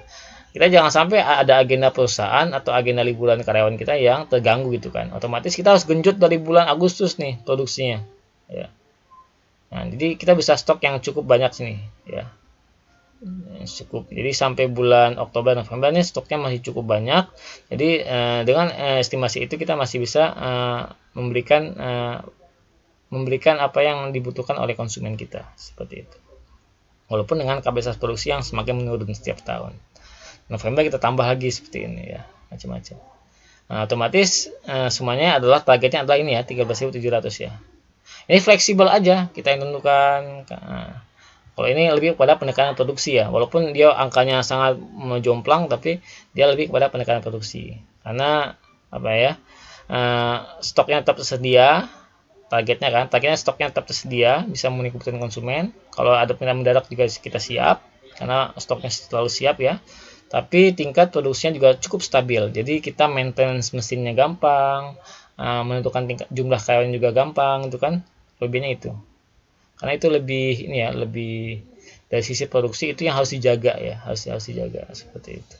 kita jangan sampai ada agenda perusahaan atau agenda liburan karyawan kita yang terganggu gitu kan, otomatis kita harus genjot dari bulan Agustus nih produksinya ya. Nah, jadi kita bisa stok yang cukup banyak sini ya, cukup. Jadi sampai bulan Oktober November ini stoknya masih cukup banyak. Jadi dengan estimasi itu kita masih bisa memberikan apa yang dibutuhkan oleh konsumen kita seperti itu. Walaupun dengan kapasitas produksi yang semakin menurun setiap tahun. November kita tambah lagi seperti ini ya, macam-macam. Nah, otomatis semuanya adalah targetnya adalah ini ya, 13.700 ya. Ini fleksibel aja kita yang tentukan. Nah, kalau ini lebih kepada penekanan produksi ya, walaupun dia angkanya sangat menjomplang, tapi dia lebih kepada penekanan produksi. Karena apa ya, stoknya tetap tersedia, targetnya stoknya tetap tersedia, bisa memenuhi kebutuhan konsumen. Kalau ada permintaan mendadak juga kita siap, karena stoknya selalu siap ya. Tapi tingkat produksinya juga cukup stabil, jadi kita maintenance mesinnya gampang, menentukan tingkat jumlah karyawan juga gampang, itu kan lebihnya itu. Karena itu lebih ini ya, lebih dari sisi produksi itu yang harus dijaga ya, harus dijaga seperti itu.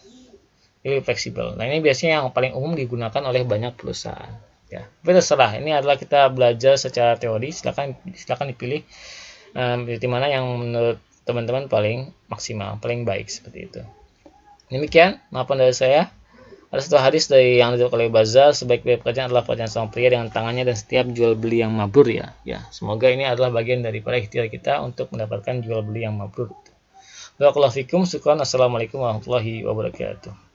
Ini fleksibel. Nah, ini biasanya yang paling umum digunakan oleh banyak perusahaan ya. Tapi terserah, ini adalah kita belajar secara teori, silakan dipilih di mana yang menurut teman-teman paling maksimal, paling baik seperti itu. Demikian maafan dari saya. Ada satu hadis dari yang diriwayatkan oleh Bazzar, sebaik-baik pekerjaan adalah pekerjaan seorang pria dengan tangannya dan setiap jual beli yang mabrur ya. Ya, semoga ini adalah bagian daripada ikhtiar kita untuk mendapatkan jual beli yang mabrur. Barakallahu fikum. Syukran. Assalamualaikum warahmatullahi wabarakatuh.